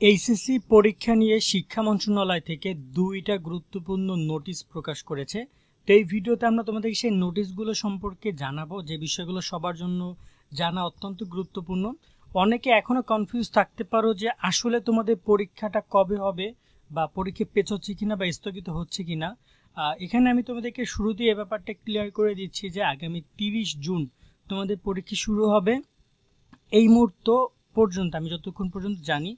HSC পরীক্ষা নিয়ে শিক্ষা মন্ত্রণালয় থেকে দুইটা গুরুত্বপূর্ণ নোটিশ প্রকাশ করেছে। তো এই ভিডিওতে আমরা তোমাদেরকে সেই নোটিশগুলো সম্পর্কে জানাবো, যে বিষয়গুলো সবার জন্য জানা অত্যন্ত গুরুত্বপূর্ণ। অনেকে এখনো কনফিউজ থাকতে পারো যে আসলে তোমাদের পরীক্ষাটা কবে হবে, বা পরীক্ষা পেছোচ্ছে কিনা বা স্থগিত হচ্ছে কিনা। এখানে আমি তোমাদেরকে শুরুতেই এ ব্যাপারটা ক্লিয়ার করে দিচ্ছি যে আগামী 30 জুন তোমাদের পরীক্ষা শুরু হবে। এই মুহূর্ত পর্যন্ত আমি যতক্ষণ পর্যন্ত জানি,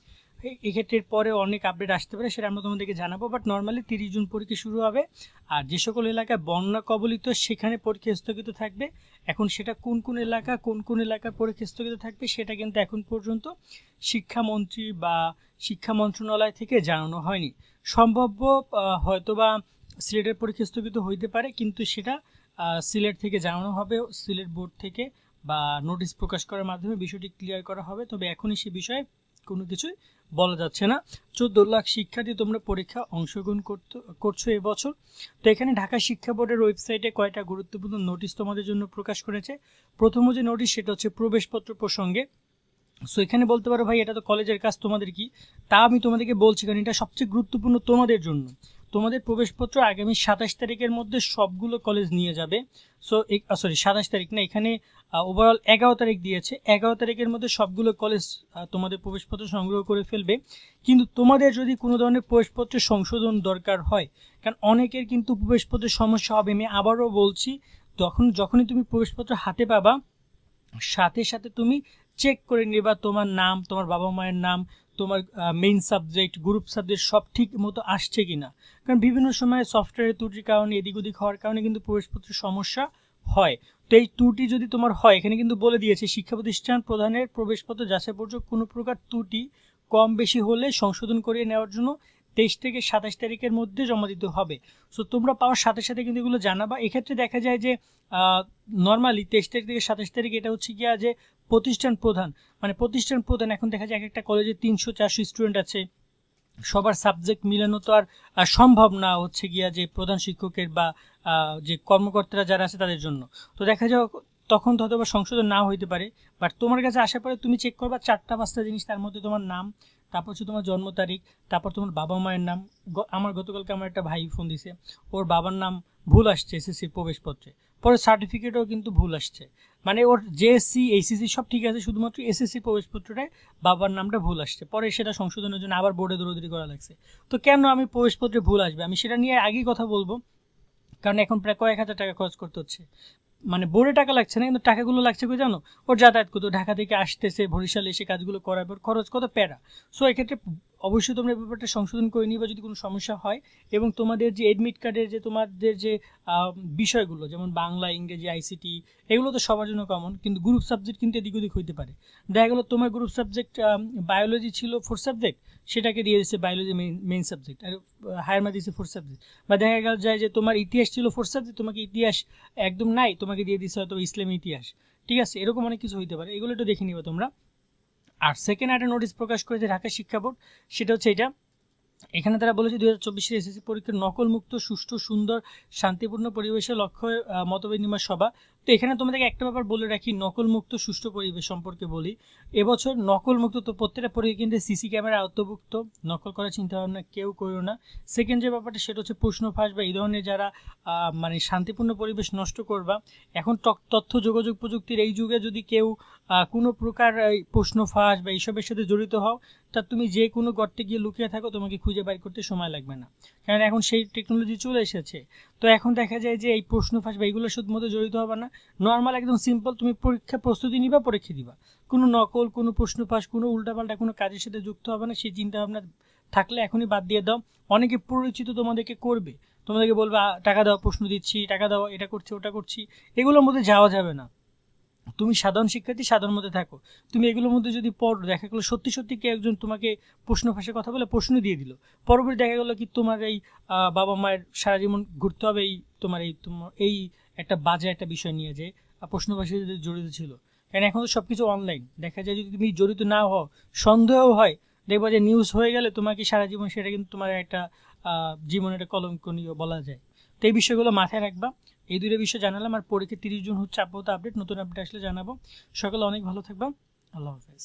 এক্ষেত্রে পরে অনেক আপডেট আসতে পারে, সেটা আমরা তোমাদেরকে জানাবো। বাট নর্মালি 30 জুন পরীক্ষা শুরু হবে। আর যে সকল এলাকায় বন্যা কবলিত সেখানে পরীক্ষা স্থগিত থাকবে। এখন সেটা কোন কোন এলাকার পরীক্ষা স্থগিত থাকবে সেটা কিন্তু এখন পর্যন্ত শিক্ষামন্ত্রী বা শিক্ষা মন্ত্রণালয় থেকে জানানো হয়নি। সম্ভাব্য হয়তোবা সিলেটের পরীক্ষা স্থগিত হইতে পারে, কিন্তু সেটা সিলেট থেকে জানানো হবে, সিলেট বোর্ড থেকে বা নোটিশ প্রকাশ করার মাধ্যমে বিষয়টি ক্লিয়ার করা হবে। তবে এখনই সে বিষয়ে কোনো কিছুই বলা যাচ্ছে না। 14 লাখ শিক্ষার্থী তোমরা পরীক্ষা অংশগ্রহণ করছো এবছর। তো এখানে ঢাকা শিক্ষা বোর্ডের ওয়েবসাইটে কয়টা গুরুত্বপূর্ণ নোটিশ তোমাদের জন্য প্রকাশ করেছে। প্রথম যে নোটিশ সেটা হচ্ছে প্রবেশপত্র প্রসঙ্গে। সো এখানে বলতে পারো ভাই এটা তো কলেজের কাজ, তোমাদের কি? তা আমি তোমাদেরকে বলছি, কারণ এটা সবচেয়ে গুরুত্বপূর্ণ তোমাদের জন্য। তোমাদের প্রবেশপত্র আগামী 27 তারিখের মধ্যে সবগুলো কলেজ নিয়ে যাবে। সো 27 তারিখ না, এখানে ওভারঅল 11 তারিখ দিয়েছে। 11 তারিখের মধ্যে সবগুলো কলেজ তোমাদের প্রবেশপত্র সংগ্রহ করে ফেলবে। কিন্তু তোমাদের যদি কোনো ধরনের প্রবেশপত্রের সংশোধন দরকার হয়, কারণ অনেকের কিন্তু প্রবেশপত্রের সমস্যা হবে। আমি আবারও বলছি, যখনই তুমি প্রবেশপত্র হাতে পাবা, সাথে সাথে তুমি চেক করে নিবা তোমার নাম, তোমার বাবা মায়ের নাম, তোমার মেইন সাবজেক্ট, গ্রুপ সাবজেক্ট সব ঠিক মতো আসছে কিনা। কারণ বিভিন্ন সময় সফটওয়্যারের ত্রুটির কারণে, এদিক ওদিক হওয়ার কারণে কিন্তু প্রবেশপত্রের সমস্যা হয়। তো এই ত্রুটি যদি তোমার হয়, এখানে কিন্তু বলে দিয়েছে শিক্ষা প্রতিষ্ঠান প্রধানের প্রবেশপত্র যাচাই পর্যন্ত কোনো প্রকার ত্রুটি কম বেশি হলে সংশোধন করিয়ে নেওয়ার জন্য 23 থেকে 27 তারিখের মধ্যে জমা দিতে হবে। সো তোমরা পাওয়ার সাথে সাথে কিন্তু এগুলো জানাবা। এক্ষেত্রে দেখা যায় যে নর্মালি 23 তারিখ থেকে 27 তারিখ এটা হচ্ছে গিয়া যে প্রতিষ্ঠান প্রধান, এখন দেখা যায় একটা কলেজে 300-400 স্টুডেন্ট আছে, সবার সাবজেক্ট মিলানো তো আর সম্ভব না হচ্ছে গিয়া যে প্রধান শিক্ষকের বা যে কর্মকর্তারা যারা আছে তাদের জন্য। তো দেখা যায় তখন তো হয়তো সংশোধন না হইতে পারে। বাট তোমার কাছে আসার পরে তুমি চেক করবা 4-5টা জিনিস, তার মধ্যে তোমার নাম, তারপর হচ্ছে তোমার জন্ম তারিখ, তারপর তোমার বাবা মায়ের নাম। আমার গতকালকে আমার একটা ভাই ফোন দিছে, ওর বাবার নাম ভুল আসছে এসএসসির প্রবেশপত্রে, পরে সার্টিফিকেটও কিন্তু ভুল আসছে। মানে ওর জেএসসি এইচএসসি সব ঠিক আছে, শুধুমাত্র এসএসসি প্রবেশপত্রটায় বাবার নামটা ভুল আসছে। পরে সেটা সংশোধনের জন্য আবার বোর্ডে দৌড়াদৌড়ি করা লাগছে। তো কেন আমি প্রবেশপত্রে ভুল আসবে, আমি সেটা নিয়ে আগেই কথা বলবো। কারণ এখন প্রায় কয়েক হাজার টাকা খরচ করতে হচ্ছে। মানে বোর্ডে টাকা লাগছে না, কিন্তু টাকাগুলো লাগছে কই জানো? ওর যাতায়াত করতো, ঢাকা থেকে আসতেছে, বরিশালে এসে কাজগুলো করার পর খরচ কত প্যারা। সো এক্ষেত্রে অবশ্যই তোমরা ব্যাপারটা সংশোধন করে নিবা যদি কোনো সমস্যা হয়। এবং তোমাদের যে এডমিট কার্ডের যে তোমাদের যে বিষয়গুলো, যেমন বাংলা, ইংরেজি, আইসিটি, এগুলো তো সবার জন্য কমন, কিন্তু গ্রুপ সাবজেক্ট কিন্তু এদিক ওদিক হইতে পারে। দেখা গেলো তোমার গ্রুপ সাবজেক্ট বায়োলজি ছিল 4 সাবজেক্ট, সেটাকে দিয়ে দিচ্ছে বায়োলজি মেইন সাবজেক্ট, আর হায়ার ম্যাথ দিচ্ছে 4 সাবজেক্ট। বা দেখা গেল যায় যে তোমার ইতিহাস ছিল 4 সাবজেক্ট, তোমাকে ইতিহাস একদম নাই, তোমাকে দিয়ে দিচ্ছে হয়তো ইসলামী ইতিহাস। ঠিক আছে, এরকম অনেক কিছু হইতে পারে, এগুলো একটু দেখে নিবা তোমরা। আর সেকেন্ড একটা নোটিশ প্রকাশ করেছে ঢাকা শিক্ষা বোর্ড, সেটা হচ্ছে এটা। এখানে তারা বলেছে 2024 এসএসসি পরীক্ষার নকলমুক্ত, সুষ্ঠু, সুন্দর, শান্তিপূর্ণ পরিবেশে লক্ষ্য মত বিনিময় সভা। তো এখানে তোমাদেরকে একটা ব্যাপার বলে রাখি, নকলমুক্ত সুষ্ঠু পরিবেশ সম্পর্কে বলি। এবছর নকলমুক্ত, তো প্রত্যেকটা পরীক্ষা কিন্তু সিসি ক্যামেরা আওতাভুক্ত, নকল করার চিন্তাভাবনা কেউ করো না। সেকেন্ড যে ব্যাপারটা সেটা হচ্ছে প্রশ্ন ফাঁস বা এই ধরনের যারা মানে শান্তিপূর্ণ পরিবেশ নষ্ট করবা, এখন তথ্য যোগাযোগ প্রযুক্তির এই যুগে যদি কেউ কোনো প্রকার প্রশ্ন ফাঁস বা এইসবের সাথে জড়িত হও, তা তুমি যে কোনো গর্তে গিয়ে লুকিয়ে থাকো, তোমাকে খুঁজে বাইর করতে সময় লাগবে না, কারণ এখন সেই টেকনোলজি চলে এসেছে। তো এখন দেখা যায় যে এই প্রশ্ন ফাঁস বা এইগুলোর সাথে মধ্যে জড়িত হবে না, নর্মাল একদম সিম্পল তুমি পরীক্ষা প্রস্তুতি নিবা, পরীক্ষা দিবা। কোনো নকল, কোনো প্রশ্ন ফাঁস, কোনো উল্টাপাল্টা কোনো কাজের সাথে যুক্ত হবে না। সেই চিন্তাভাবনা থাকলে এখনই বাদ দিয়ে দাও। অনেকে পরিচিত তোমাদেরকে করবে, তোমাদেরকে বলবে টাকা দাও, প্রশ্ন দিচ্ছি, টাকা দাও, এটা করছি, ওটা করছি, এগুলোর মধ্যে যাওয়া যাবে না। তুমি সাধারণ শিক্ষার্থী, সাধারণ মধ্যে থাকো। তুমি এগুলোর মধ্যে যদি পড়ো, দেখা গেলো সত্যি সত্যি কে একজন তোমাকে প্রশ্ন ফাঁসের কথা বলে প্রশ্ন দিয়ে দিল, পরবর্তী দেখা গেলো কি তোমার এই বাবা মায়ের সারা জীবন ঘুরতে হবে তোমার এই একটা বাজে একটা বিষয় নিয়ে, যে প্রশ্ন ফাঁসে জড়িত ছিল। কারণ এখন তো সব কিছু অনলাইন, দেখা যায় যদি তুমি জড়িত না হও, সন্দেহ হয়, দেখবা যে নিউজ হয়ে গেলে তোমাকে সারা জীবন সেটা কিন্তু তোমার একটা জীবনের একটা কলঙ্কনীয় বলা যায়। তো এই বিষয়গুলো মাথায় রাখবা। এই দুটো বিষয় জানালাম। আর পরীক্ষা 30 জুন হচ্ছে আপাতত আপডেট, নতুন আপডেট আসলে জানাবো। সকালে অনেক ভালো থাকবা, আল্লাহ হাফেজ।